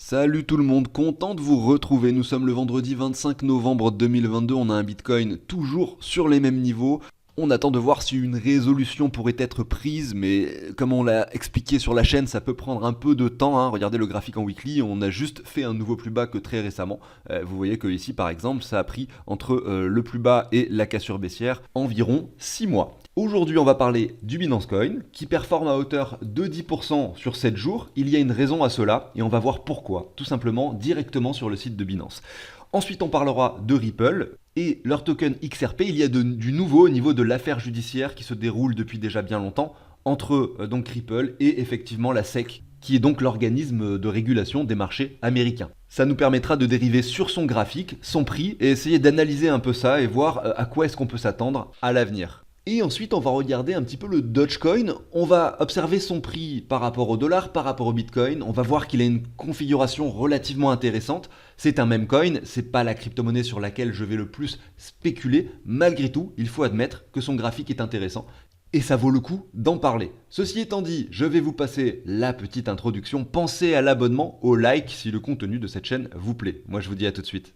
Salut tout le monde, content de vous retrouver. Nous sommes le vendredi 25 novembre 2022, on a un Bitcoin toujours sur les mêmes niveaux. On attend de voir si une résolution pourrait être prise, mais comme on l'a expliqué sur la chaîne, ça peut prendre un peu de temps, hein. Regardez le graphique en weekly, on a juste fait un nouveau plus bas que très récemment. Vous voyez que ici par exemple, ça a pris entre le plus bas et la cassure baissière environ 6 mois. Aujourd'hui, on va parler du Binance Coin qui performe à hauteur de 10% sur 7 jours. Il y a une raison à cela et on va voir pourquoi, tout simplement directement sur le site de Binance. Ensuite, on parlera de Ripple et leur token XRP. Il y a du nouveau au niveau de l'affaire judiciaire qui se déroule depuis déjà bien longtemps entre donc Ripple et effectivement la SEC, qui est donc l'organisme de régulation des marchés américains. Ça nous permettra de dériver sur son graphique, son prix et essayer d'analyser un peu ça et voir à quoi est-ce qu'on peut s'attendre à l'avenir. Et ensuite, on va regarder un petit peu le Dogecoin. On va observer son prix par rapport au dollar, par rapport au Bitcoin. On va voir qu'il a une configuration relativement intéressante. C'est un meme coin, c'est pas la crypto-monnaie sur laquelle je vais le plus spéculer. Malgré tout, il faut admettre que son graphique est intéressant. Et ça vaut le coup d'en parler. Ceci étant dit, je vais vous passer la petite introduction. Pensez à l'abonnement, au like si le contenu de cette chaîne vous plaît. Moi, je vous dis à tout de suite.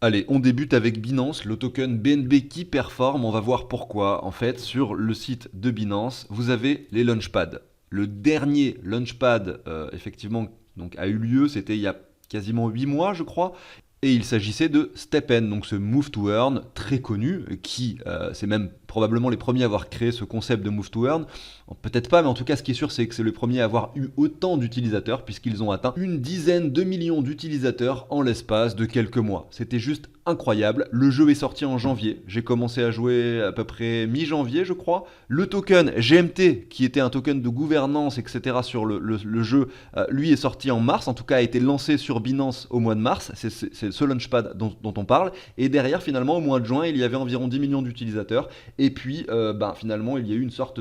Allez, on débute avec Binance, le token BNB qui performe. On va voir pourquoi. En fait, sur le site de Binance, vous avez les launchpads. Le dernier launchpad, effectivement, donc, a eu lieu, c'était il y a quasiment 8 mois, je crois. Et il s'agissait de StepN, donc ce Move to Earn très connu, qui c'est même probablement les premiers à avoir créé ce concept de Move to Earn. Peut-être pas, mais en tout cas, ce qui est sûr, c'est que c'est le premier à avoir eu autant d'utilisateurs, puisqu'ils ont atteint une dizaine de millions d'utilisateurs en l'espace de quelques mois. C'était juste incroyable. Le jeu est sorti en janvier. J'ai commencé à jouer à peu près mi-janvier, je crois. Le token GMT, qui était un token de gouvernance, etc. sur le jeu, lui est sorti en mars. En tout cas, a été lancé sur Binance au mois de mars. C'est ce launchpad dont on parle. Et derrière, finalement, au mois de juin, il y avait environ 10 millions d'utilisateurs. Et puis, finalement, il y a eu une sorte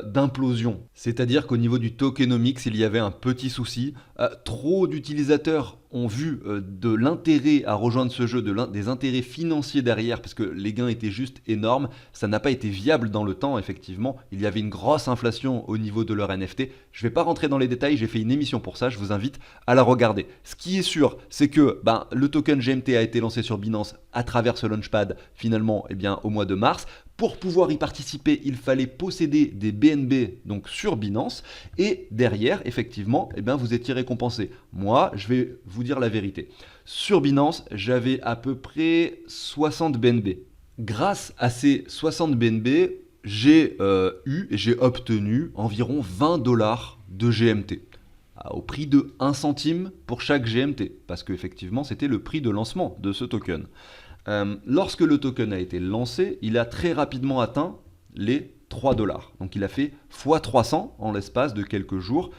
d'implosion. C'est-à-dire qu'au niveau du tokenomics, il y avait un petit souci. Trop d'utilisateurs ont vu de l'intérêt à rejoindre ce jeu, des intérêts financiers derrière, parce que les gains étaient juste énormes. Ça n'a pas été viable dans le temps, effectivement. Il y avait une grosse inflation au niveau de leur NFT. Je ne vais pas rentrer dans les détails, j'ai fait une émission pour ça, je vous invite à la regarder. Ce qui est sûr, c'est que le token GMT a été lancé sur Binance à travers ce launchpad, finalement, au mois de mars. Pour pouvoir y participer, il fallait posséder des BNB donc sur Binance et derrière, effectivement, vous étiez récompensé. Moi, je vais vous dire la vérité. Sur Binance, j'avais à peu près 60 BNB. Grâce à ces 60 BNB, j'ai obtenu environ 20 dollars de GMT au prix de 1 centime pour chaque GMT, parce qu'effectivement, c'était le prix de lancement de ce token. Lorsque le token a été lancé, il a très rapidement atteint les 3 dollars. Donc il a fait x300 en l'espace de quelques jours,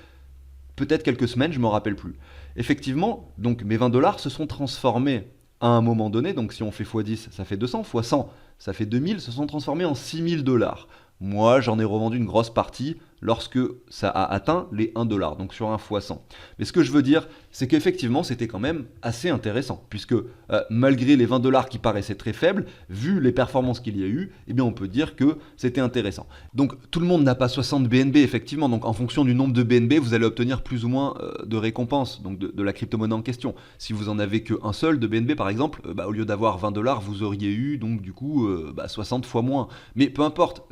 peut-être quelques semaines, je ne me rappelle plus. Effectivement, donc mes 20 dollars se sont transformés à un moment donné, donc si on fait x10, ça fait 200, x100, ça fait 2000, se sont transformés en 6000 dollars. Moi, j'en ai revendu une grosse partie lorsque ça a atteint les 1 dollar, donc sur un x100. Mais ce que je veux dire, c'est qu'effectivement, c'était quand même assez intéressant, puisque malgré les 20 dollars qui paraissaient très faibles, vu les performances qu'il y a eu, on peut dire que c'était intéressant. Donc tout le monde n'a pas 60 BNB, effectivement, donc en fonction du nombre de BNB, vous allez obtenir plus ou moins de récompenses, donc de la crypto-monnaie en question. Si vous en avez qu'un seul de BNB, par exemple, au lieu d'avoir 20 dollars, vous auriez eu donc du coup 60 fois moins. Mais peu importe,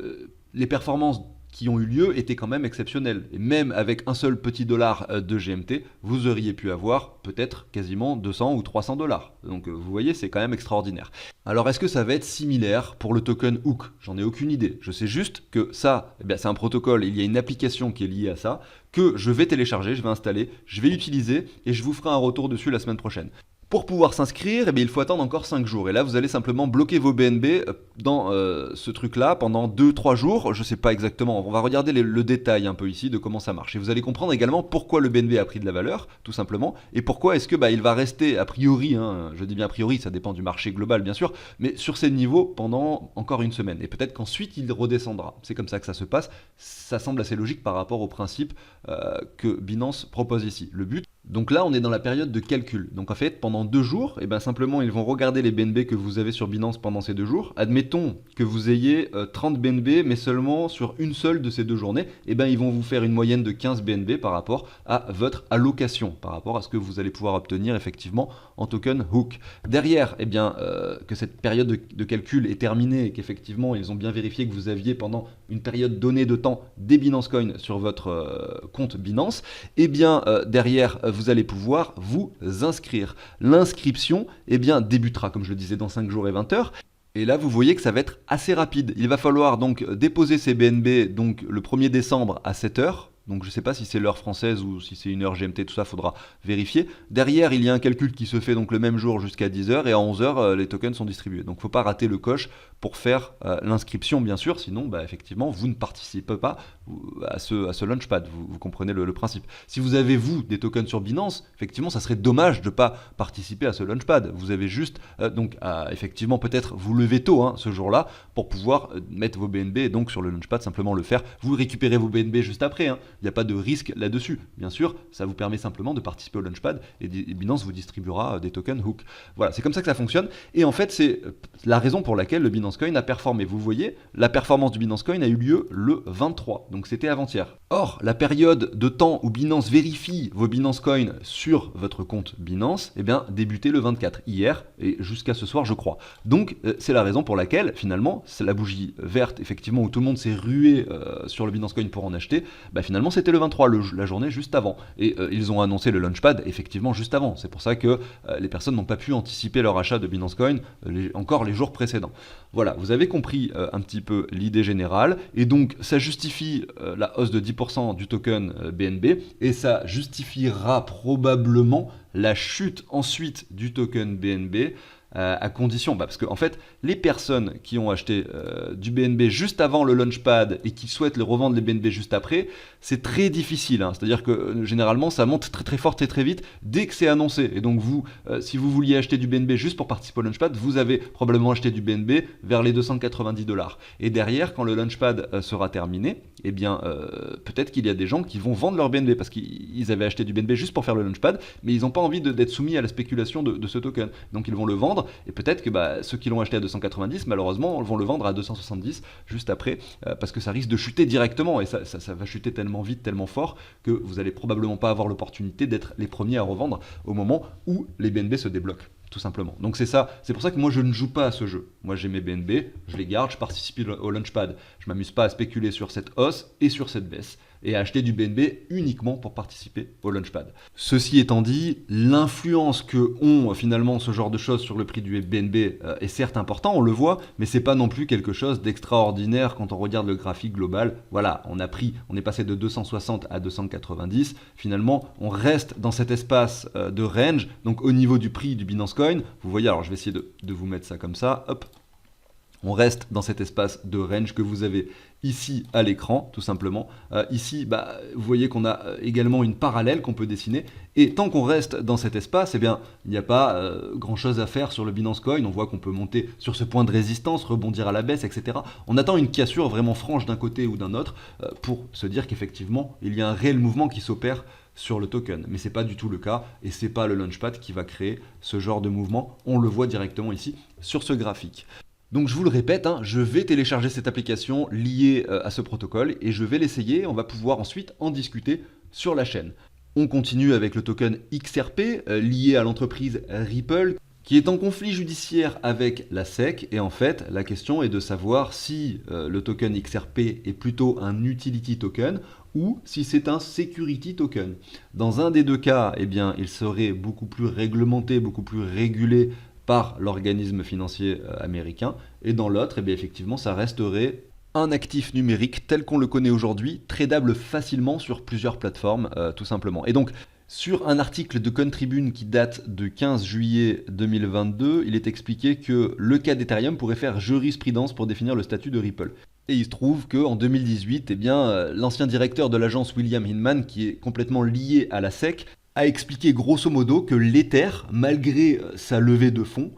les performances qui ont eu lieu étaient quand même exceptionnelles. Et même avec un seul petit dollar de GMT, vous auriez pu avoir peut-être quasiment 200 ou 300 dollars. Donc vous voyez, c'est quand même extraordinaire. Alors est-ce que ça va être similaire pour le token Hook? J'en ai aucune idée. Je sais juste que ça, c'est un protocole, il y a une application qui est liée à ça, que je vais télécharger, je vais installer, je vais utiliser et je vous ferai un retour dessus la semaine prochaine. Pour pouvoir s'inscrire, il faut attendre encore 5 jours. Et là, vous allez simplement bloquer vos BNB dans ce truc-là pendant 2-3 jours. Je ne sais pas exactement. On va regarder le détail un peu ici de comment ça marche. Et vous allez comprendre également pourquoi le BNB a pris de la valeur, tout simplement. Et pourquoi est-ce que il va rester a priori, je dis bien a priori, ça dépend du marché global bien sûr, mais sur ces niveaux pendant encore une semaine. Et peut-être qu'ensuite il redescendra. C'est comme ça que ça se passe. Ça semble assez logique par rapport au principe que Binance propose ici. Le but, Donc là, on est dans la période de calcul. Donc en fait, pendant 2 jours, eh ben, simplement, ils vont regarder les BNB que vous avez sur Binance pendant ces 2 jours. Admettons que vous ayez 30 BNB, mais seulement sur une seule de ces 2 journées. Eh ben, ils vont vous faire une moyenne de 15 BNB par rapport à votre allocation, par rapport à ce que vous allez pouvoir obtenir effectivement en token Hook. Derrière, eh bien, que cette période de calcul est terminée et qu'effectivement, ils ont bien vérifié que vous aviez pendant une période donnée de temps des Binance Coin sur votre compte Binance, eh bien, derrière, vous allez pouvoir vous inscrire. L'inscription eh bien, débutera, comme je le disais, dans 5 jours et 20 heures. Et là, vous voyez que ça va être assez rapide. Il va falloir donc déposer ces BNB donc, le 1er décembre à 7 heures. Donc je ne sais pas si c'est l'heure française ou si c'est une heure GMT, tout ça, faudra vérifier. Derrière, il y a un calcul qui se fait donc le même jour jusqu'à 10h et à 11h, les tokens sont distribués. Donc il ne faut pas rater le coche pour faire l'inscription, bien sûr, sinon bah, effectivement, vous ne participez pas à ce launchpad. Vous comprenez le principe. Si vous avez, vous, des tokens sur Binance, effectivement, ça serait dommage de ne pas participer à ce launchpad. Vous avez juste donc à effectivement peut-être vous lever tôt ce jour-là pour pouvoir mettre vos BNB et donc sur le launchpad, simplement le faire. Vous récupérez vos BNB juste après. Il n'y a pas de risque là-dessus. Bien sûr, ça vous permet simplement de participer au launchpad et Binance vous distribuera des tokens Hook. Voilà, c'est comme ça que ça fonctionne. Et en fait, c'est la raison pour laquelle le Binance Coin a performé. Vous voyez, la performance du Binance Coin a eu lieu le 23, donc c'était avant-hier. Or, la période de temps où Binance vérifie vos Binance Coin sur votre compte Binance, eh bien, débutait le 24, hier, et jusqu'à ce soir, je crois. Donc, c'est la raison pour laquelle, finalement, c'est la bougie verte, effectivement, où tout le monde s'est rué sur le Binance Coin pour en acheter, bah, finalement, c'était le 23, la journée juste avant. Et ils ont annoncé le launchpad, effectivement, juste avant. C'est pour ça que les personnes n'ont pas pu anticiper leur achat de Binance Coin encore les jours précédents. Voilà, vous avez compris un petit peu l'idée générale, et donc ça justifie la hausse de 10% du token BNB, et ça justifiera probablement la chute ensuite du token BNB, à condition, parce que en fait, les personnes qui ont acheté du BNB juste avant le launchpad et qui souhaitent le revendre les BNB juste après, c'est très difficile. C'est-à-dire que généralement, ça monte très très fort et très vite dès que c'est annoncé. Et donc vous, si vous vouliez acheter du BNB juste pour participer au launchpad, vous avez probablement acheté du BNB vers les 290$. Et derrière, quand le launchpad sera terminé, eh bien, peut-être qu'il y a des gens qui vont vendre leur BNB parce qu'ils avaient acheté du BNB juste pour faire le launchpad, mais ils n'ont pas envie d'être soumis à la spéculation de ce token. Donc ils vont le vendre. Et peut-être que ceux qui l'ont acheté à 290, malheureusement, vont le vendre à 270 juste après, parce que ça risque de chuter directement, et ça va chuter tellement vite, tellement fort, que vous n'allez probablement pas avoir l'opportunité d'être les premiers à revendre au moment où les BNB se débloquent, tout simplement. Donc c'est ça, c'est pour ça que moi je ne joue pas à ce jeu. Moi j'ai mes BNB, je les garde, je participe au launchpad. Je m'amuse pas à spéculer sur cette hausse et sur cette baisse, et à acheter du BNB uniquement pour participer au launchpad. Ceci étant dit, l'influence que ont finalement ce genre de choses sur le prix du BNB est certes important, on le voit, mais c'est pas non plus quelque chose d'extraordinaire quand on regarde le graphique global. Voilà, on est passé de 260 à 290. Finalement, on reste dans cet espace de range, donc au niveau du prix du Binance Coin. Vous voyez, alors je vais essayer de vous mettre ça comme ça, hop. On reste dans cet espace de range que vous avez ici à l'écran, tout simplement. Ici, vous voyez qu'on a également une parallèle qu'on peut dessiner. Et tant qu'on reste dans cet espace, eh bien, il n'y a pas grand-chose à faire sur le Binance Coin. On voit qu'on peut monter sur ce point de résistance, rebondir à la baisse, etc. On attend une cassure vraiment franche d'un côté ou d'un autre pour se dire qu'effectivement, il y a un réel mouvement qui s'opère sur le token. Mais ce n'est pas du tout le cas, et ce n'est pas le launchpad qui va créer ce genre de mouvement. On le voit directement ici sur ce graphique. Donc je vous le répète, je vais télécharger cette application liée à ce protocole et je vais l'essayer. On va pouvoir ensuite en discuter sur la chaîne. On continue avec le token XRP lié à l'entreprise Ripple qui est en conflit judiciaire avec la SEC. Et en fait, la question est de savoir si le token XRP est plutôt un utility token ou si c'est un security token. Dans un des deux cas, eh bien, il serait beaucoup plus réglementé, beaucoup plus régulé par l'organisme financier américain, et dans l'autre, eh bien, effectivement, ça resterait un actif numérique tel qu'on le connaît aujourd'hui, tradable facilement sur plusieurs plateformes, tout simplement. Et donc, sur un article de Contribune qui date de 15 juillet 2022, il est expliqué que le cas d'Ethereum pourrait faire jurisprudence pour définir le statut de Ripple. Et il se trouve qu'en 2018, eh bien, l'ancien directeur de l'agence William Hinman, qui est complètement lié à la SEC, a expliqué grosso modo que l'Ether, malgré sa levée de fonds,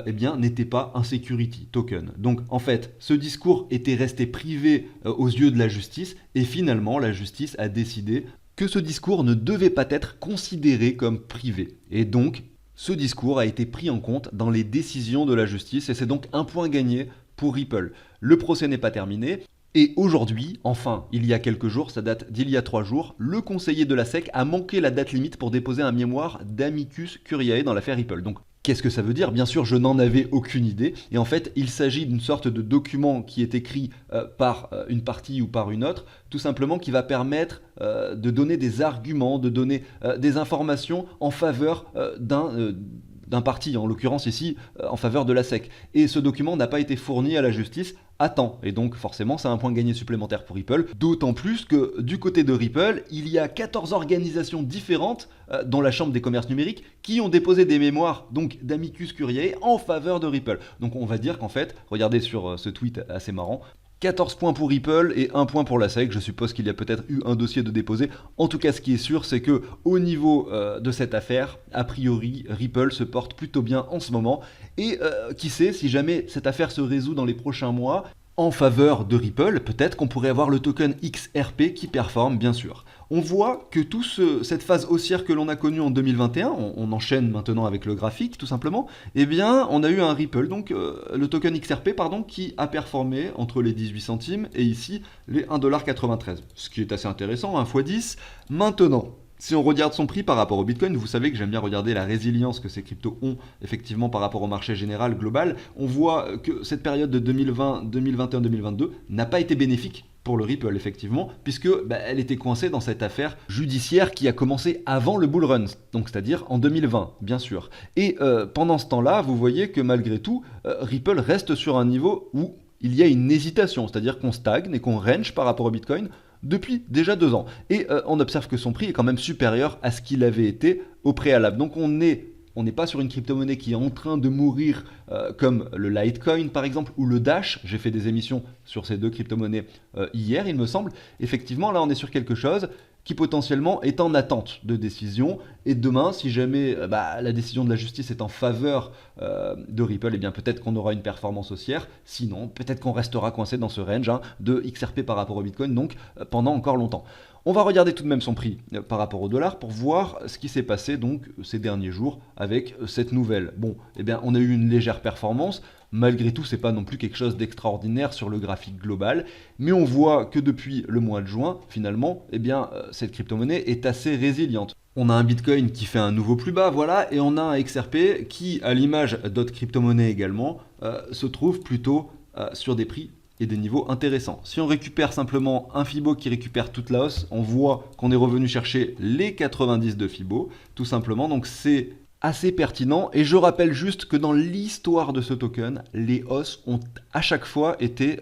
eh bien, n'était pas un security token. Donc en fait, ce discours était resté privé aux yeux de la justice, et finalement la justice a décidé que ce discours ne devait pas être considéré comme privé. Et donc, ce discours a été pris en compte dans les décisions de la justice et c'est donc un point gagné pour Ripple. Le procès n'est pas terminé. Et aujourd'hui, enfin, il y a quelques jours, ça date d'il y a 3 jours, le conseiller de la SEC a manqué la date limite pour déposer un mémoire d'amicus curiae dans l'affaire Ripple. Donc, qu'est-ce que ça veut dire? Bien sûr, je n'en avais aucune idée. Et en fait, il s'agit d'une sorte de document qui est écrit par une partie ou par une autre, tout simplement qui va permettre de donner des arguments, de donner des informations en faveur d'un parti, en l'occurrence ici, en faveur de la SEC. Et ce document n'a pas été fourni à la justice à temps. Et donc forcément, c'est un point gagné supplémentaire pour Ripple. D'autant plus que du côté de Ripple, il y a 14 organisations différentes, dont la Chambre des commerces numériques, qui ont déposé des mémoires donc d'amicus curiae en faveur de Ripple. Donc on va dire qu'en fait, regardez sur ce tweet assez marrant, 14 points pour Ripple et 1 point pour la SEC. Je suppose qu'il y a peut-être eu un dossier de déposé. En tout cas, ce qui est sûr, c'est que au niveau de cette affaire, a priori, Ripple se porte plutôt bien en ce moment. Et qui sait, si jamais cette affaire se résout dans les prochains mois, en faveur de Ripple, peut-être qu'on pourrait avoir le token XRP qui performe, bien sûr. On voit que cette phase haussière que l'on a connue en 2021, on enchaîne maintenant avec le graphique tout simplement, eh bien on a eu un Ripple, donc le token XRP pardon, qui a performé entre les 18 centimes et ici les 1,93$, ce qui est assez intéressant, 1 x 10. Maintenant, si on regarde son prix par rapport au Bitcoin, vous savez que j'aime bien regarder la résilience que ces cryptos ont effectivement par rapport au marché général global. On voit que cette période de 2020, 2021, 2022 n'a pas été bénéfique pour le Ripple effectivement, puisque elle était coincée dans cette affaire judiciaire qui a commencé avant le bull run, donc c'est-à-dire en 2020 bien sûr. Et pendant ce temps-là, vous voyez que malgré tout, Ripple reste sur un niveau où il y a une hésitation, c'est-à-dire qu'on stagne et qu'on range par rapport au Bitcoin depuis déjà 2 ans. Et on observe que son prix est quand même supérieur à ce qu'il avait été au préalable. Donc on n'est pas sur une crypto-monnaie qui est en train de mourir comme le Litecoin par exemple ou le Dash. J'ai fait des émissions sur ces 2 crypto-monnaies hier il me semble. Effectivement là on est sur quelque chose qui potentiellement est en attente de décision. Et demain, si jamais la décision de la justice est en faveur de Ripple, eh bien peut-être qu'on aura une performance haussière. Sinon, peut-être qu'on restera coincé dans ce range de XRP par rapport au Bitcoin, donc pendant encore longtemps. On va regarder tout de même son prix par rapport au dollar pour voir ce qui s'est passé donc ces derniers jours avec cette nouvelle. Bon, eh bien on a eu une légère performance. Malgré tout, c'est pas non plus quelque chose d'extraordinaire sur le graphique global, mais on voit que depuis le mois de juin, finalement, eh bien, cette crypto-monnaie est assez résiliente. On a un Bitcoin qui fait un nouveau plus bas, voilà, et on a un XRP qui, à l'image d'autres crypto-monnaies également, se trouve plutôt sur des prix et des niveaux intéressants. Si on récupère simplement un Fibo qui récupère toute la hausse, on voit qu'on est revenu chercher les 90 de Fibo, tout simplement, donc c'est assez pertinent. Et je rappelle juste que dans l'histoire de ce token, les hausses ont à chaque fois été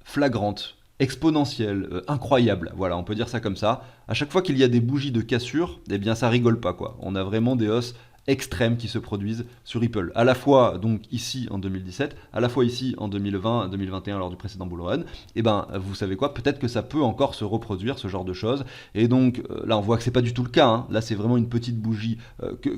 flagrantes, exponentielles, incroyables. Voilà, on peut dire ça comme ça. À chaque fois qu'il y a des bougies de cassure, eh bien ça rigole pas quoi. On a vraiment des hausses extrêmes qui se produisent sur Ripple. À la fois donc ici en 2017, à la fois ici en 2020, 2021 lors du précédent bull run. Et ben vous savez quoi, peut-être que ça peut encore se reproduire ce genre de choses. Et donc là on voit que c'est pas du tout le cas. Là c'est vraiment une petite bougie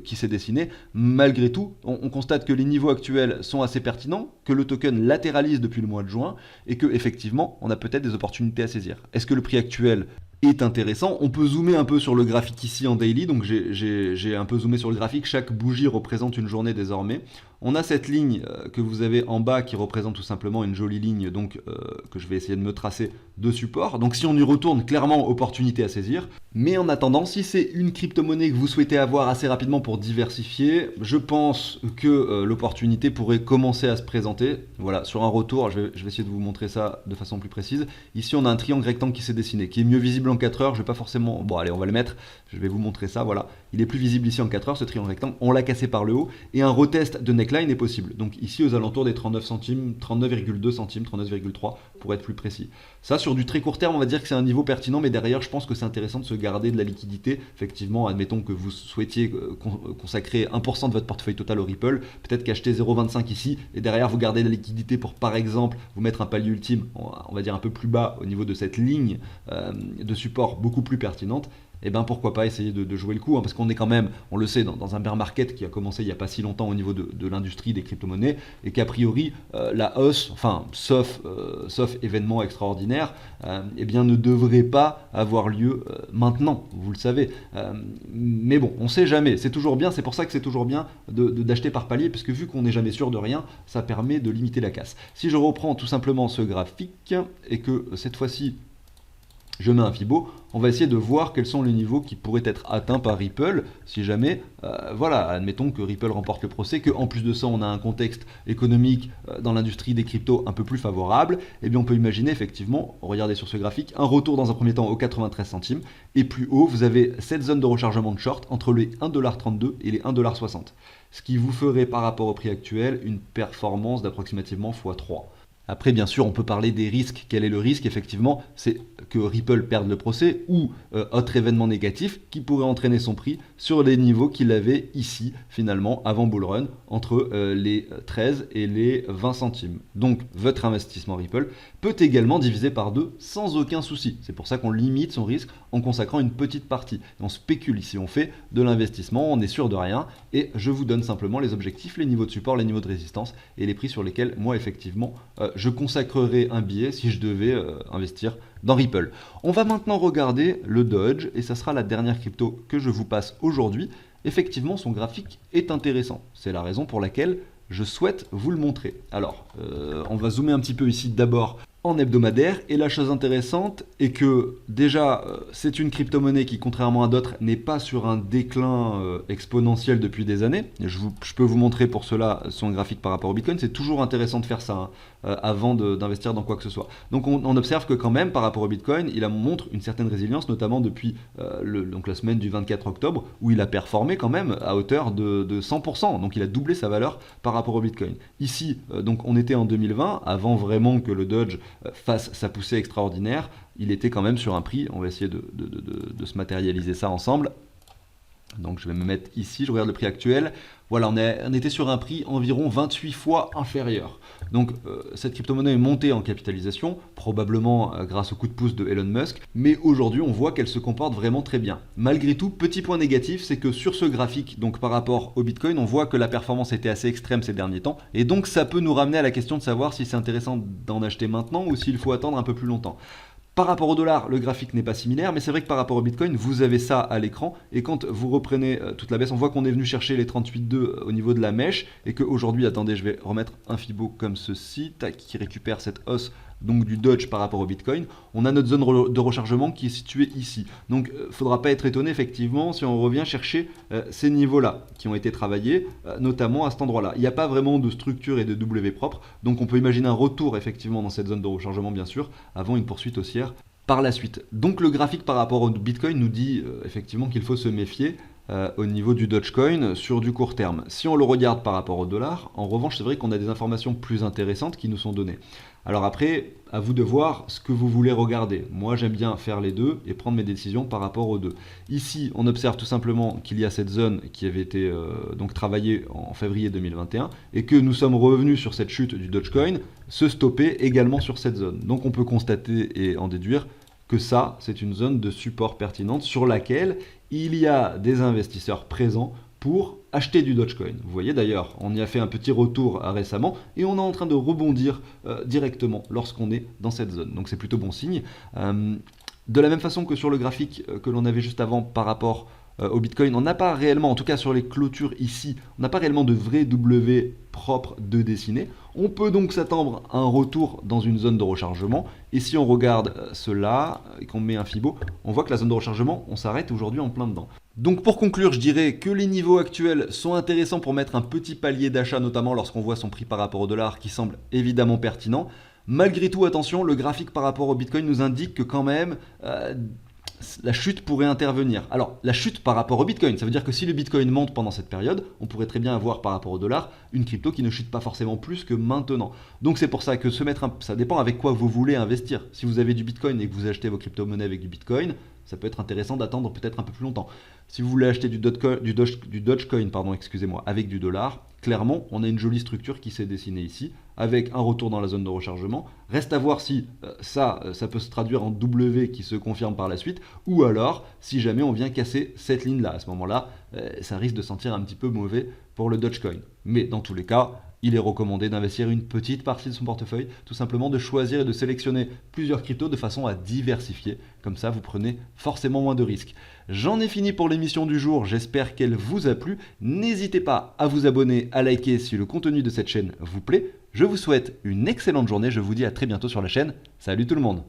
qui s'est dessinée. Malgré tout, on constate que les niveaux actuels sont assez pertinents, que le token latéralise depuis le mois de juin et que effectivement on a peut-être des opportunités à saisir. Est-ce que le prix actuel est intéressant? On peut zoomer un peu sur le graphique ici en daily, donc j'ai un peu zoomé sur le graphique, chaque bougie représente une journée désormais. On a cette ligne que vous avez en bas qui représente tout simplement une jolie ligne donc, que je vais essayer de me tracer de support. Donc si on y retourne, clairement opportunité à saisir. Mais en attendant, si c'est une crypto-monnaie que vous souhaitez avoir assez rapidement pour diversifier, je pense que l'opportunité pourrait commencer à se présenter. Voilà, sur un retour, je vais essayer de vous montrer ça de façon plus précise. Ici on a un triangle rectangle qui s'est dessiné, qui est mieux visible en 4 heures. Je vais pas forcément... Bon allez, on va le mettre, je vais vous montrer ça, voilà. Il est plus visible ici en 4 heures, ce triangle rectangle. On l'a cassé par le haut et un retest de neckline est possible. Donc ici aux alentours des 39 centimes, 39,2 centimes, 39,3 pour être plus précis. Ça sur du très court terme, on va dire que c'est un niveau pertinent, mais derrière je pense que c'est intéressant de se garder de la liquidité. Effectivement, admettons que vous souhaitiez consacrer 1% de votre portefeuille total au Ripple, peut-être qu'acheter 0,25 ici et derrière vous gardez de la liquidité pour par exemple vous mettre un palier ultime, on va dire un peu plus bas au niveau de cette ligne de support beaucoup plus pertinente. et ben pourquoi pas essayer de jouer le coup, hein, parce qu'on est quand même, on le sait, dans un bear market qui a commencé il n'y a pas si longtemps au niveau de l'industrie des crypto-monnaies, et qu'a priori, la hausse, enfin, sauf événement extraordinaire, eh bien ne devrait pas avoir lieu maintenant, vous le savez. Mais bon, on sait jamais, c'est toujours bien, c'est pour ça que c'est toujours bien d'acheter par palier, parce que vu qu'on n'est jamais sûr de rien, ça permet de limiter la casse. Si je reprends tout simplement ce graphique, et que cette fois-ci, je mets un Fibo, on va essayer de voir quels sont les niveaux qui pourraient être atteints par Ripple, si jamais, voilà, admettons que Ripple remporte le procès, qu'en plus de ça, on a un contexte économique dans l'industrie des cryptos un peu plus favorable, et bien on peut imaginer effectivement, regardez sur ce graphique, un retour dans un premier temps aux 93 centimes, et plus haut, vous avez cette zone de rechargement de short entre les 1,32$ et les 1,60$, ce qui vous ferait par rapport au prix actuel une performance d'approximativement x3. Après, bien sûr, on peut parler des risques. Quel est le risque? Effectivement, c'est que Ripple perde le procès ou autre événement négatif qui pourrait entraîner son prix sur les niveaux qu'il avait ici, finalement, avant Bull Run, entre les 13 et les 20 centimes. Donc, votre investissement Ripple peut également diviser par 2 sans aucun souci. C'est pour ça qu'on limite son risque en consacrant une petite partie. On spécule ici, on fait de l'investissement, on n'est sûr de rien, et je vous donne simplement les objectifs, les niveaux de support, les niveaux de résistance et les prix sur lesquels, moi, effectivement, je consacrerai un billet si je devais investir dans Ripple. On va maintenant regarder le Doge, et ça sera la dernière crypto que je vous passe aujourd'hui. Effectivement, son graphique est intéressant. C'est la raison pour laquelle je souhaite vous le montrer. Alors, on va zoomer un petit peu ici d'abord en hebdomadaire, et la chose intéressante est que déjà c'est une crypto-monnaie qui, contrairement à d'autres, n'est pas sur un déclin exponentiel depuis des années. Je peux vous montrer pour cela son graphique par rapport au Bitcoin. C'est toujours intéressant de faire ça avant d'investir dans quoi que ce soit. Donc on observe que quand même par rapport au Bitcoin, il montre une certaine résilience, notamment depuis donc la semaine du 24 octobre où il a performé quand même à hauteur de 100%. Donc il a doublé sa valeur par rapport au Bitcoin. Ici, donc on était en 2020, avant vraiment que le Doge fasse sa poussée extraordinaire. Il était quand même sur un prix, on va essayer de se matérialiser ça ensemble. Donc je vais me mettre ici, je regarde le prix actuel. Voilà, on était sur un prix environ 28 fois inférieur. Donc cette crypto-monnaie est montée en capitalisation, probablement grâce au coup de pouce de Elon Musk, mais aujourd'hui on voit qu'elle se comporte vraiment très bien. Malgré tout, petit point négatif, c'est que sur ce graphique, donc par rapport au Bitcoin, on voit que la performance était assez extrême ces derniers temps, et donc ça peut nous ramener à la question de savoir si c'est intéressant d'en acheter maintenant ou s'il faut attendre un peu plus longtemps. Par rapport au dollar, le graphique n'est pas similaire, mais c'est vrai que par rapport au Bitcoin, vous avez ça à l'écran, et quand vous reprenez toute la baisse, on voit qu'on est venu chercher les 38,2 au niveau de la mèche, et qu'aujourd'hui, attendez, je vais remettre un Fibo comme ceci, tac, qui récupère cette hausse donc du Doge par rapport au Bitcoin. On a notre zone de rechargement qui est située ici. Donc il ne faudra pas être étonné effectivement si on revient chercher ces niveaux-là qui ont été travaillés, notamment à cet endroit-là. Il n'y a pas vraiment de structure et de W propre, donc on peut imaginer un retour effectivement dans cette zone de rechargement bien sûr, avant une poursuite haussière par la suite. Donc le graphique par rapport au Bitcoin nous dit effectivement qu'il faut se méfier au niveau du Dogecoin sur du court terme. Si on le regarde par rapport au dollar, en revanche, c'est vrai qu'on a des informations plus intéressantes qui nous sont données. Alors après, à vous de voir ce que vous voulez regarder. Moi, j'aime bien faire les deux et prendre mes décisions par rapport aux deux. Ici, on observe tout simplement qu'il y a cette zone qui avait été donc travaillée en février 2021 et que nous sommes revenus sur cette chute du Dogecoin, se stopper également sur cette zone. Donc on peut constater et en déduire que ça, c'est une zone de support pertinente sur laquelle il y a des investisseurs présents pour acheter du Dogecoin. Vous voyez d'ailleurs, on y a fait un petit retour récemment et on est en train de rebondir directement lorsqu'on est dans cette zone. Donc c'est plutôt bon signe. De la même façon que sur le graphique que l'on avait juste avant par rapport au Bitcoin, on n'a pas réellement, en tout cas sur les clôtures ici, on n'a pas réellement de vrai W propre de dessiner. On peut donc s'attendre à un retour dans une zone de rechargement. Et si on regarde cela et qu'on met un Fibo, on voit que la zone de rechargement, on s'arrête aujourd'hui en plein dedans. Donc pour conclure, je dirais que les niveaux actuels sont intéressants pour mettre un petit palier d'achat, notamment lorsqu'on voit son prix par rapport au dollar qui semble évidemment pertinent. Malgré tout, attention, le graphique par rapport au Bitcoin nous indique que quand même la chute pourrait intervenir. Alors, la chute par rapport au Bitcoin, ça veut dire que si le Bitcoin monte pendant cette période, on pourrait très bien avoir par rapport au dollar une crypto qui ne chute pas forcément plus que maintenant. Donc c'est pour ça que ça dépend avec quoi vous voulez investir. Si vous avez du Bitcoin et que vous achetez vos crypto-monnaies avec du Bitcoin, ça peut être intéressant d'attendre peut-être un peu plus longtemps. Si vous voulez acheter du Dogecoin, pardon, excusez-moi, avec du dollar, clairement, on a une jolie structure qui s'est dessinée ici, avec un retour dans la zone de rechargement. Reste à voir si ça peut se traduire en W qui se confirme par la suite, ou alors si jamais on vient casser cette ligne-là. À ce moment-là, ça risque de sentir un petit peu mauvais pour le Dogecoin. Mais dans tous les cas, il est recommandé d'investir une petite partie de son portefeuille, tout simplement de choisir et de sélectionner plusieurs cryptos de façon à diversifier. Comme ça, vous prenez forcément moins de risques. J'en ai fini pour l'émission du jour, j'espère qu'elle vous a plu. N'hésitez pas à vous abonner, à liker si le contenu de cette chaîne vous plaît. Je vous souhaite une excellente journée, je vous dis à très bientôt sur la chaîne. Salut tout le monde!